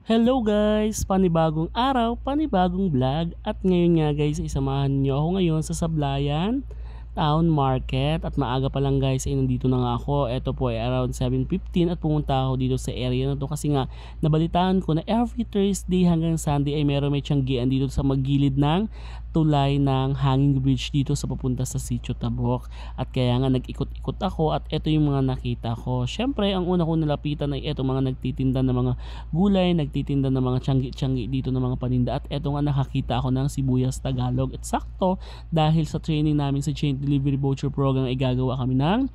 Hello guys! Panibagong araw, panibagong vlog at ngayon nga guys isamahan niyo ako ngayon sa Sablayan Town Market at maaga pa lang guys ay nandito na nga ako. Ito po ay around 7:15 at pumunta ako dito sa area na to kasi nga nabalitaan ko na every Thursday hanggang Sunday ay may tiyanggian dito sa magilid ng tulay ng hanging bridge dito sa papunta sa Sitio Tabok. At kaya nga nag-ikot-ikot ako at ito yung mga nakita ko. Syempre ang una kong nalapitan ay ito mga nagtitinda ng mga gulay, nagtitinda ng mga tiyanggi-tiyanggi dito ng mga paninda at ito nga nakakita ako ng sibuyas Tagalog. At sakto dahil sa training namin sa chain delivery voucher program ay gagawa kami ng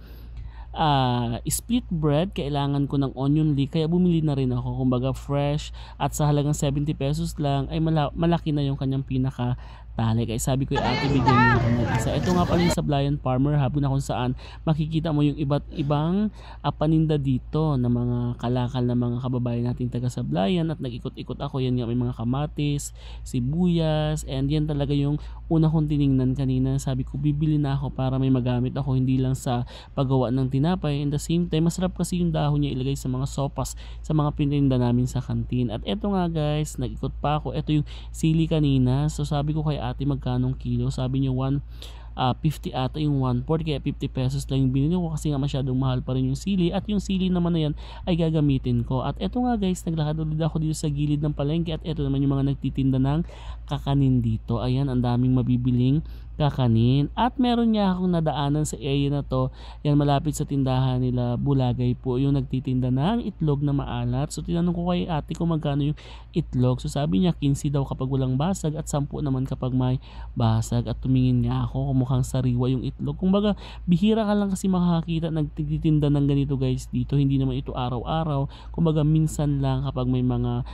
split bread. Kailangan ko ng onion leek kaya bumili na rin ako, kumbaga fresh at sa halagang 70 pesos lang ay malaki na yung kanyang pinaka tali. Kaya sabi ko ate bigyan niyo ako ng isa. Ito nga pala yung Sablayan Farmer Hub na kung saan makikita mo yung iba't ibang paninda dito na mga kalakal na mga kababayan nating taga Sablayan at nag-ikot-ikot ako. Yan nga may mga kamatis, sibuyas, and yan talaga yung una kong tiningnan kanina. Sabi ko bibili na ako para may magamit ako hindi lang sa paggawa ng tinapay. In the same time masarap kasi yung dahon niya ilagay sa mga sopas sa mga pininda namin sa kantin. At eto nga guys, nag-ikot pa ako. Ito yung sili kanina. So sabi ko kay ate magkanong kilo, sabi niyo 50 ata yung 1/4 kaya 50 pesos lang yung binili ko kasi nga masyadong mahal pa rin yung sili at yung sili naman na yan ay gagamitin ko. At eto nga guys, naglakad ulit ako dito sa gilid ng palengke at eto naman yung mga nagtitinda ng kakanin dito. Ayan, ang daming mabibiling kakanin at meron niya akong nadaanan sa area na to. Yan malapit sa tindahan nila Bulagay po yung nagtitinda ng itlog na maalat. So tinanong ko kay ate kung magkano yung itlog. So sabi niya 15 daw kapag walang basag at 10 naman kapag may basag. At tumingin nga ako kung mukhang sariwa yung itlog. Kumbaga bihira ka lang kasi makakakita nagtitinda ng ganito guys dito. Hindi naman ito araw-araw. Kumbaga minsan lang kapag may mga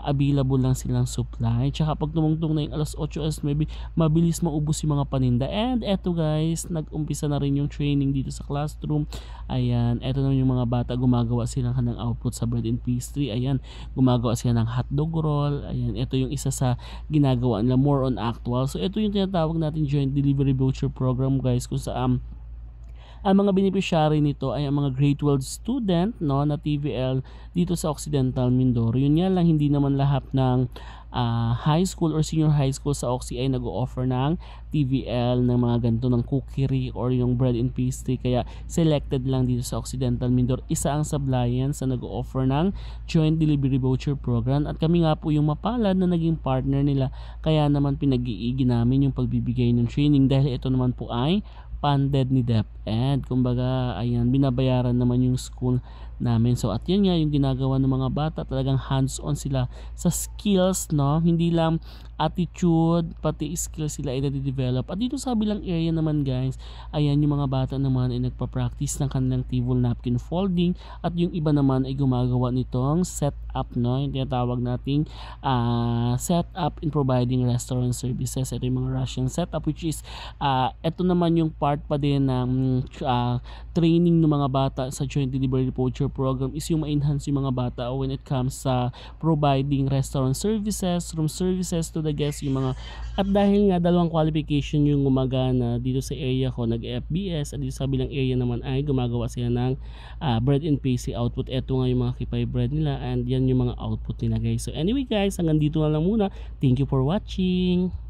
available lang silang supply. Tsaka pag tumungtong na yung alas 8 maybe mabilis maubos yung mga paninda. And eto guys, nag-umpisa na rin yung training dito sa classroom. Ayan, eto na yung mga bata gumagawa sila ng output sa bread and pastry. Ayan, gumagawa sila ng hotdog roll. Ayan, ito yung isa sa ginagawa nila, more on actual. So ito yung tinatawag natin joint delivery voucher program guys, kung saan ang mga beneficiary nito ay ang mga grade 12 student no na TVL dito sa Occidental Mindoro. Yun nga lang hindi naman lahat ng high school or senior high school sa Oxy ay nag-o-offer ng TVL ng mga ganito ng cookery or yung bread and pastry, kaya selected lang dito sa Occidental Mindoro. Isa ang Sablayan sa nag-o-offer ng joint delivery voucher program at kami nga po yung mapalad na naging partner nila, kaya naman pinag-iigi namin yung pagbibigay ng training dahil ito naman po ay funded ni DepEd. Kumbaga ayan, binabayaran naman yung school namin. So at yan nga yung ginagawa ng mga bata, talagang hands-on sila sa skills, no? Hindi lang attitude, pati skills sila ay nade-develop. At dito sa bilang area naman guys, ayan yung mga bata naman ay nagpa-practice ng kanilang table napkin folding at yung iba naman ay gumagawa nitong setup, no? Yung tinatawag nating setup in providing restaurant services. Ito yung mga Russian setup, which is ito naman yung part pa din ng training ng mga bata sa joint delivery voucher program is yung ma-enhance yung mga bata when it comes sa providing restaurant services, room services to the guests, yung mga, at dahil nga dalawang qualification yung gumagana dito sa area ko, nag-FBS, at dito sa bilang area naman ay gumagawa sila ng bread and pastry output. Eto nga yung mga kipay bread nila and yan yung mga output nila guys. So anyway guys, hanggang dito na lang muna. Thank you for watching.